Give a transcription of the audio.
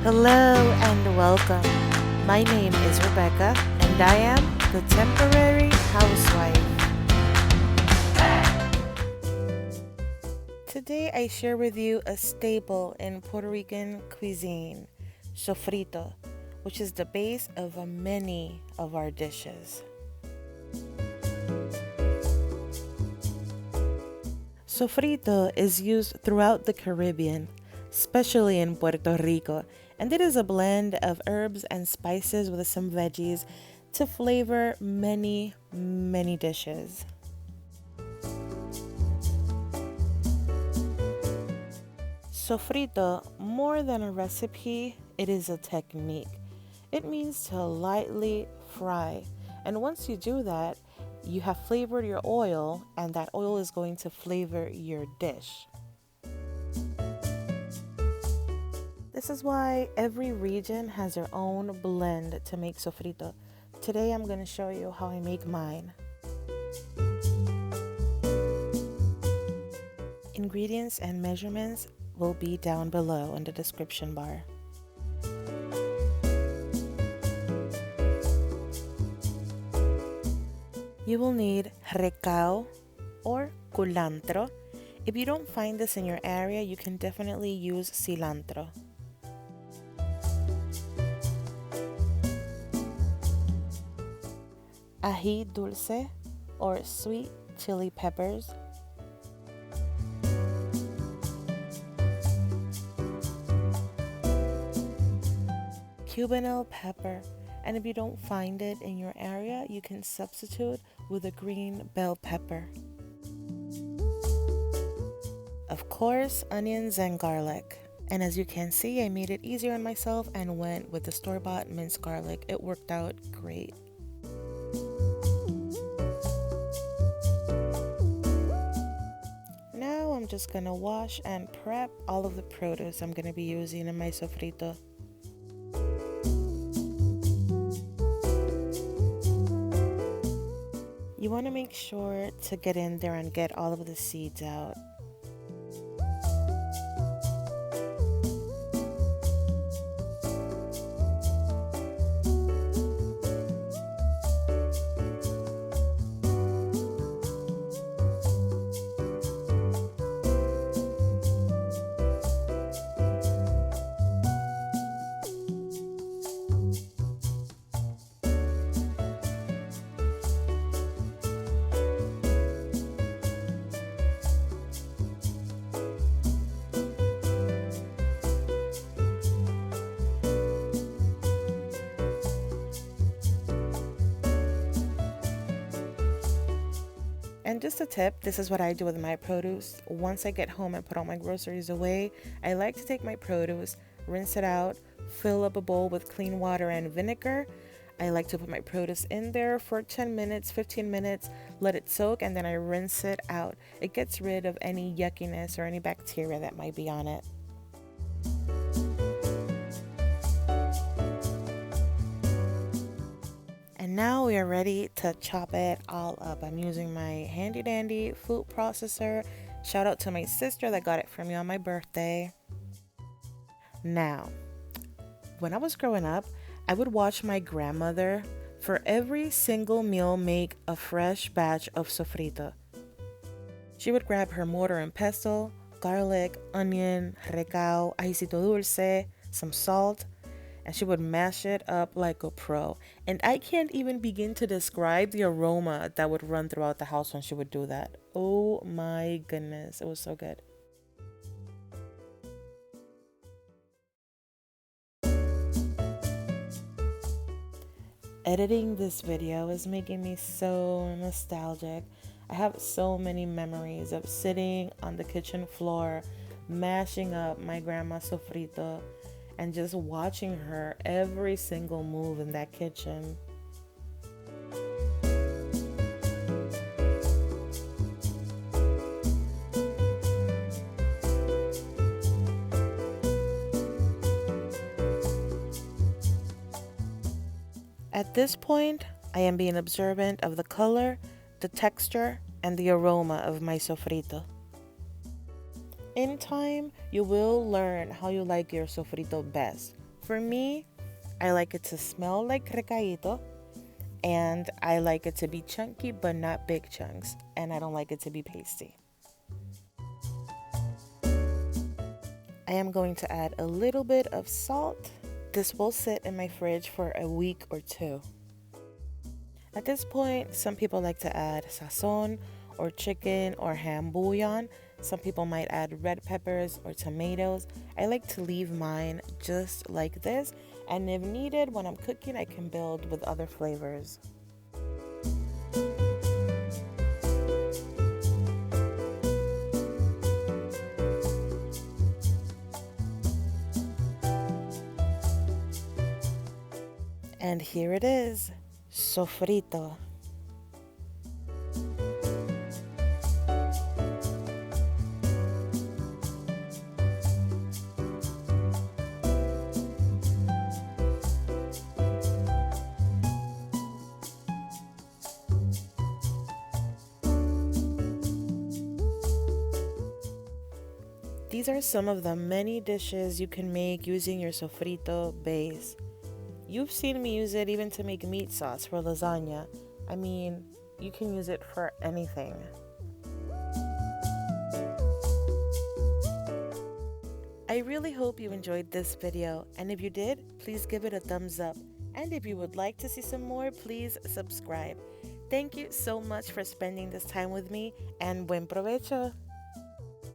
Hello and welcome. My name is Rebecca and I am the temporary housewife. Today I share with you a staple in Puerto Rican cuisine, sofrito, which is the base of many of our dishes. Sofrito is used throughout the Caribbean, especially in Puerto Rico, and it is a blend of herbs and spices with some veggies to flavor many, many dishes. Sofrito, more than a recipe, it is a technique. It means to lightly fry, and once you do that, you have flavored your oil, and that oil is going to flavor your dish. This is why every region has their own blend to make sofrito. Today I'm going to show you how I make mine. Ingredients and measurements will be down below in the description bar. You will need Recao or Culantro. If you don't find this in your area, you can definitely use Cilantro. Ají dulce or sweet chili peppers. Cubanelle pepper, and if you don't find it in your area, you can substitute with a green bell pepper. Of course, onions and garlic. And as you can see, I made it easier on myself and went with the store-bought minced garlic. It worked out great. Now I'm just gonna wash and prep all of the produce I'm gonna be using in my sofrito. You want to make sure to get in there and get all of the seeds out. And just a tip, this is what I do with my produce. Once I get home and put all my groceries away, I like to take my produce, rinse it out, fill up a bowl with clean water and vinegar. I like to put my produce in there for 10 minutes, 15 minutes, let it soak, and then I rinse it out. It gets rid of any yuckiness or any bacteria that might be on it. And now we are ready to chop it all up. I'm using my handy dandy food processor. Shout out to my sister that got it for me on my birthday. Now, when I was growing up, I would watch my grandmother for every single meal make a fresh batch of sofrito. She would grab her mortar and pestle, garlic, onion, recao, ajicito dulce, some salt, and she would mash it up like a pro. And I can't even begin to describe the aroma that would run throughout the house when she would do that. Oh my goodness, it was so good. Editing this video is making me so nostalgic. I have so many memories of sitting on the kitchen floor, mashing up my grandma's sofrito, and just watching her every single move in that kitchen. At this point, I am being observant of the color, the texture, and the aroma of my sofrito. In time, you will learn how you like your sofrito best. For me, I like it to smell like recaito, and I like it to be chunky but not big chunks, and I don't like it to be pasty. I am going to add a little bit of salt. This will sit in my fridge for a week or two. At this point, some people like to add sazon or chicken or ham bouillon. Some people might add red peppers or tomatoes. I like to leave mine just like this, and if needed, when I'm cooking, I can build with other flavors. And here it is, sofrito. These are some of the many dishes you can make using your sofrito base. You've seen me use it even to make meat sauce for lasagna. I mean, you can use it for anything. I really hope you enjoyed this video, and if you did, please give it a thumbs up. And if you would like to see some more, please subscribe. Thank you so much for spending this time with me, and buen provecho!